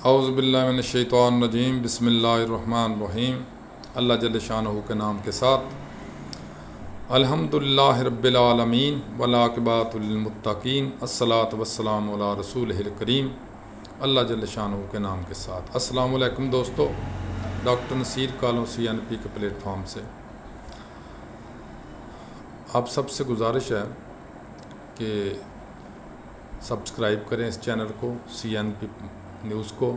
اعوذ باللہ من الشیطان الرجیم، بسم اللہ الرحمن الرحیم۔ اللہ جل شانہ کے نام کے ساتھ الحمدللہ رب العالمین والعاقبۃ للمتقین، الصلاۃ والسلام علی رسولہ الکریم، اللہ جل شانہ کے نام کے ساتھ۔ السلام علیکم دوستو، ڈاکٹر نصیر کالوں CNP کے پلیٹ فارم سے آپ سب سے گزارش ہے کہ سبسکرائب کریں اس چینل کو، CNP نیوز کو،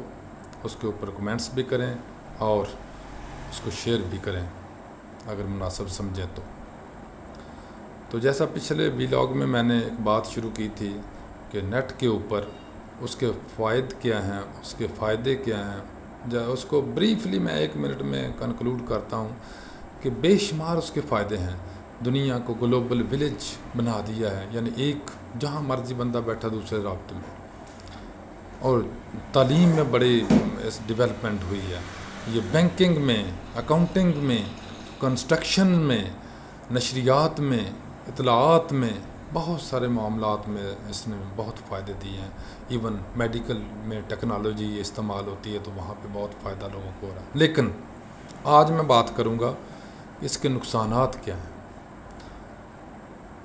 اس کے اوپر کمنٹس بھی کریں اور اس کو شیئر بھی کریں اگر مناسب سمجھیں تو جیسا پچھلے ویلاگ میں نے ایک بات شروع کی تھی کہ نیٹ کے اوپر اس کے فوائد کیا ہیں، اس کے فائدے کیا ہیں، اس کو بریفلی میں 1 منٹ میں کنکلوڈ کرتا ہوں کہ بے شمار اس کے فائدے ہیں۔ دنیا کو گلوبل ولیج بنا دیا ہے، یعنی ایک جہاں مرضی بندہ بیٹھا دوسرے رابطے میں، اور تعلیم میں بڑی ڈیولپمنٹ ہوئی ہے۔ یہ بینکنگ میں، اکاؤنٹنگ میں، کنسٹرکشن میں، نشریات میں، اطلاعات میں، بہت سارے معاملات میں اس نے بہت فائدے دیے ہیں۔ ایون میڈیکل میں ٹیکنالوجی استعمال ہوتی ہے تو وہاں پہ بہت فائدہ لوگوں کو ہو رہا ہے۔ لیکن آج میں بات کروں گا اس کے نقصانات کیا ہیں۔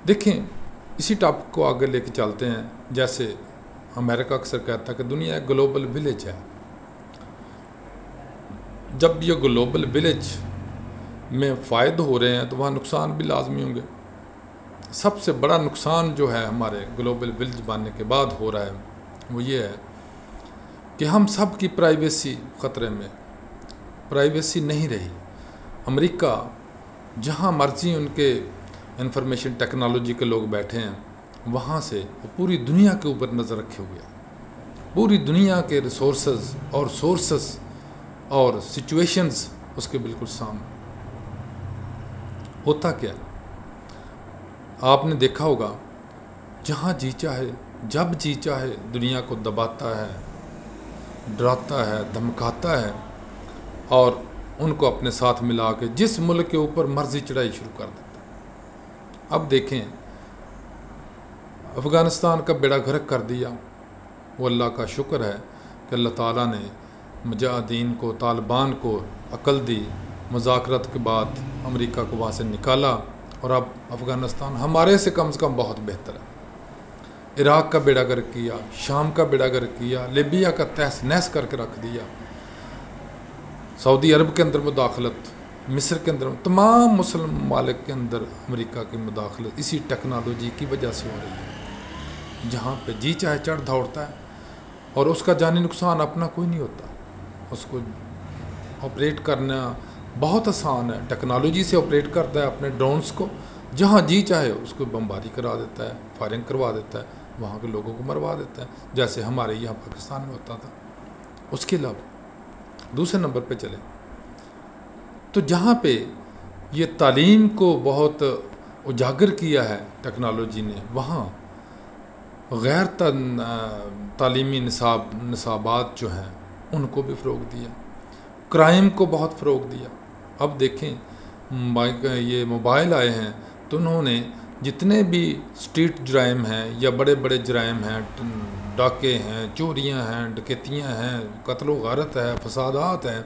دیکھیں، اسی ٹاپک کو آگے لے کے چلتے ہیں۔ جیسے امریکہ اکثر کہتا ہے کہ دنیا ایک گلوبل ولیج ہے۔ جب یہ گلوبل ولیج میں فائدے ہو رہے ہیں تو وہاں نقصان بھی لازمی ہوں گے۔ سب سے بڑا نقصان جو ہے ہمارے گلوبل ولیج بننے کے بعد ہو رہا ہے وہ یہ ہے کہ ہم سب کی پرائیویسی خطرے میں، پرائیویسی نہیں رہی۔ امریکہ جہاں مرضی ان کے انفارمیشن ٹیکنالوجی کے لوگ بیٹھے ہیں، وہاں سے وہ پوری دنیا کے اوپر نظر رکھے ہوئے ہیں۔ پوری دنیا کے ریسورسز اور سورسز اور سچویشنز اس کے بالکل سامنے۔ ہوتا کیا؟ آپ نے دیکھا ہوگا جہاں جی چاہے، جب جی چاہے دنیا کو دباتا ہے، ڈراتا ہے، دھمکاتا ہے اور ان کو اپنے ساتھ ملا کے جس ملک کے اوپر مرضی چڑھائی شروع کر دیتا ہے۔ اب دیکھیں، افغانستان کا بیڑا غرق کر دیا۔ وہ اللہ کا شکر ہے کہ اللہ تعالیٰ نے مجاہدین کو، طالبان کو عقل دی، مذاکرات کے بعد امریکہ کو وہاں سے نکالا، اور اب افغانستان ہمارے سے کم بہت بہتر ہے۔ عراق کا بیڑا غرق کیا، شام کا بیڑا غرق کیا، لیبیا کا تہس نہس کر کے رکھ دیا، سعودی عرب کے اندر مداخلت، مصر کے اندر، تمام مسلم ممالک کے اندر امریکہ کی مداخلت اسی ٹیکنالوجی کی وجہ سے ہو رہی ہے۔ جہاں پہ جی چاہے چڑھ دوڑتا ہے اور اس کا جانی نقصان اپنا کوئی نہیں ہوتا۔ اس کو آپریٹ کرنا بہت آسان ہے، ٹیکنالوجی سے آپریٹ کرتا ہے اپنے ڈرونز کو، جہاں جی چاہے اس کو بمباری کرا دیتا ہے، فائرنگ کروا دیتا ہے، وہاں کے لوگوں کو مروا دیتا ہے، جیسے ہمارے یہاں پاکستان میں ہوتا تھا۔ اس کے علاوہ دوسرے نمبر پہ چلیں تو جہاں پہ یہ تعلیم کو بہت اجاگر کیا ہے ٹیکنالوجی نے، وہاں غیر تعلیمی نصابات جو ہیں ان کو بھی فروغ دیا، کرائم کو بہت فروغ دیا۔ اب دیکھیں، یہ موبائل آئے ہیں تو انہوں نے جتنے بھی اسٹریٹ جرائم ہیں یا بڑے بڑے جرائم ہیں، ڈاکے ہیں، چوریاں ہیں، ڈکیتیاں ہیں، قتل و غارت ہے، فسادات ہیں،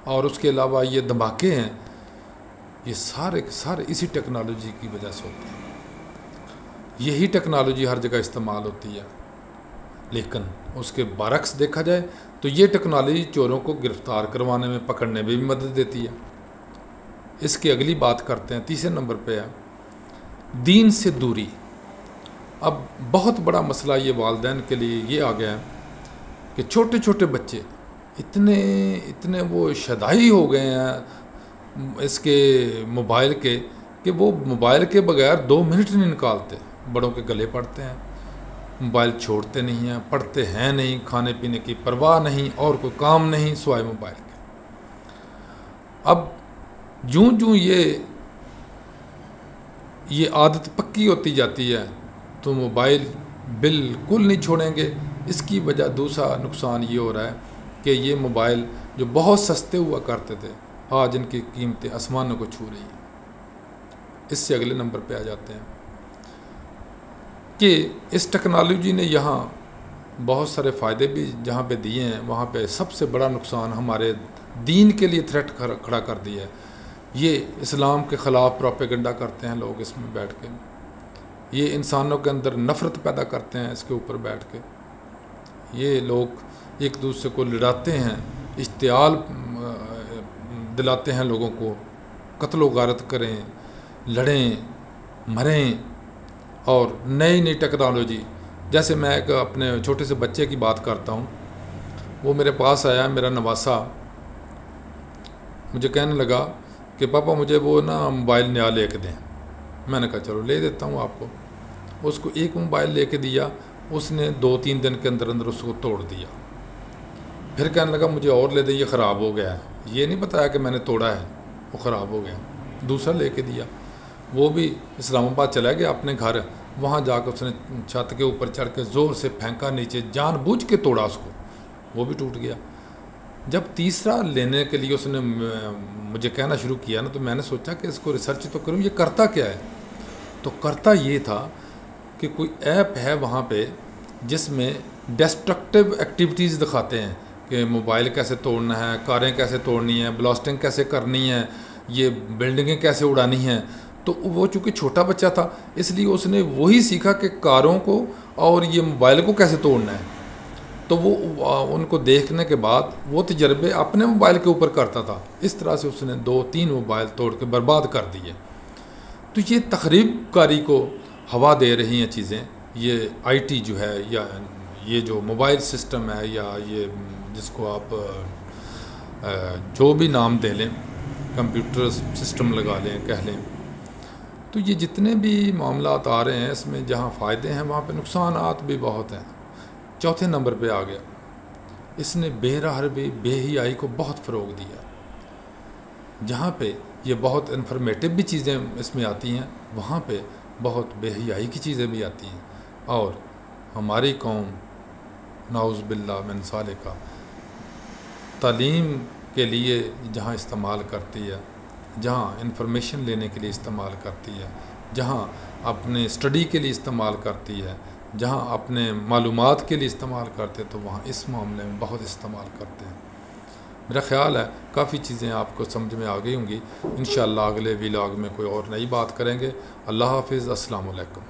اور اس کے علاوہ یہ دھماکے ہیں، یہ سارے اسی ٹیکنالوجی کی وجہ سے ہوتے ہیں۔ یہی ٹیکنالوجی ہر جگہ استعمال ہوتی ہے، لیکن اس کے برعکس دیکھا جائے تو یہ ٹیکنالوجی چوروں کو گرفتار کروانے میں، پکڑنے میں بھی مدد دیتی ہے۔ اس کی اگلی بات کرتے ہیں، تیسرے نمبر پہ ہے دین سے دوری۔ اب بہت بڑا مسئلہ یہ والدین کے لیے یہ آ گیا ہے کہ چھوٹے چھوٹے بچے اتنے وہ شدائی ہو گئے ہیں اس کے موبائل کے کہ وہ موبائل کے بغیر 2 منٹ نہیں نکالتے، بڑوں کے گلے پڑتے ہیں، موبائل چھوڑتے نہیں ہیں، پڑھتے ہیں نہیں، کھانے پینے کی پرواہ نہیں، اور کوئی کام نہیں سوائے موبائل کے۔ اب جوں یہ عادت پکی ہوتی جاتی ہے تو موبائل بالکل نہیں چھوڑیں گے۔ اس کی وجہ دوسرا نقصان یہ ہو رہا ہے کہ یہ موبائل جو بہت سستے ہوا کرتے تھے، آج ان کی قیمتیں آسمانوں کو چھو رہی ہیں۔ اس سے اگلے نمبر پہ آ جاتے ہیں کہ اس ٹیکنالوجی نے یہاں بہت سارے فائدے بھی جہاں پہ دیے ہیں، وہاں پہ سب سے بڑا نقصان ہمارے دین کے لیے تھریٹ کھڑا کر دیا ہے۔ یہ اسلام کے خلاف پروپیگنڈا کرتے ہیں لوگ اس میں بیٹھ کے، یہ انسانوں کے اندر نفرت پیدا کرتے ہیں اس کے اوپر بیٹھ کے، یہ لوگ ایک دوسرے کو لڑاتے ہیں، اشتعال دلاتے ہیں لوگوں کو، قتل و غارت کریں، لڑیں، مریں، اور نئی ٹیکنالوجی، جیسے میں ایک اپنے چھوٹے سے بچے کی بات کرتا ہوں، وہ میرے پاس آیا، میرا نواسا، مجھے کہنے لگا کہ پاپا مجھے وہ موبائل نیا لے کے دیں۔ میں نے کہا چلو لے دیتا ہوں آپ کو۔ اس کو ایک موبائل لے کے دیا، اس نے 2-3 دن کے اندر اس کو توڑ دیا۔ پھر کہنے لگا مجھے اور لے دیں، یہ خراب ہو گیا ہے۔ یہ نہیں بتایا کہ میں نے توڑا ہے، وہ خراب ہو گیا۔ دوسرا لے کے دیا، وہ بھی اسلام آباد چلا گیا اپنے گھر، وہاں جا کے اس نے چھت کے اوپر چڑھ کے زور سے پھینکا نیچے، جان بوجھ کے توڑا اس کو، وہ بھی ٹوٹ گیا۔ جب تیسرا لینے کے لیے اس نے مجھے کہنا شروع کیا نا، تو میں نے سوچا کہ اس کو ریسرچ تو کروں، یہ کرتا کیا ہے؟ تو کرتا یہ تھا کہ کوئی ایپ ہے وہاں پہ جس میں ڈسٹرکٹیو ایکٹیویٹیز دکھاتے ہیں کہ موبائل کیسے توڑنا ہے، کاریں کیسے توڑنی ہیں، بلاسٹنگ کیسے کرنی ہے، یہ بلڈنگیں کیسے اڑانی ہیں۔ تو وہ چونکہ چھوٹا بچہ تھا، اس لیے اس نے وہی سیکھا کہ کاروں کو اور یہ موبائل کو کیسے توڑنا ہے۔ تو وہ ان کو دیکھنے کے بعد وہ تجربے اپنے موبائل کے اوپر کرتا تھا، اس طرح سے اس نے 2-3 موبائل توڑ کے برباد کر دیے۔ تو یہ تخریب کاری کو ہوا دے رہی ہیں چیزیں، یہ آئی ٹی جو ہے، یا یہ جو موبائل سسٹم ہے، یا یہ جس کو آپ جو بھی نام دے لیں، کمپیوٹر سسٹم لگا لیں، کہہ لیں، تو یہ جتنے بھی معاملات آ رہے ہیں اس میں جہاں فائدے ہیں وہاں پہ نقصانات بھی بہت ہیں۔ چوتھے نمبر پہ آ گیا، اس نے بے راہبی، بے حیائی کو بہت فروغ دیا۔ جہاں پہ یہ بہت انفارمیٹیو بھی چیزیں اس میں آتی ہیں، وہاں پہ بہت بے حیائی کی چیزیں بھی آتی ہیں، اور ہماری قوم نعوذ باللہ من ذالک تعلیم کے لیے جہاں استعمال کرتی ہے، جہاں انفارمیشن لینے کے لیے استعمال کرتی ہے، جہاں اپنے اسٹڈی کے لیے استعمال کرتی ہے، جہاں اپنے معلومات کے لیے استعمال کرتے، تو وہاں اس معاملے میں بہت استعمال کرتے ہیں۔ میرا خیال ہے کافی چیزیں آپ کو سمجھ میں آ گئی ہوں گی۔ انشاءاللہ اگلے ویلاگ میں کوئی اور نئی بات کریں گے۔ اللہ حافظ، السلام علیکم۔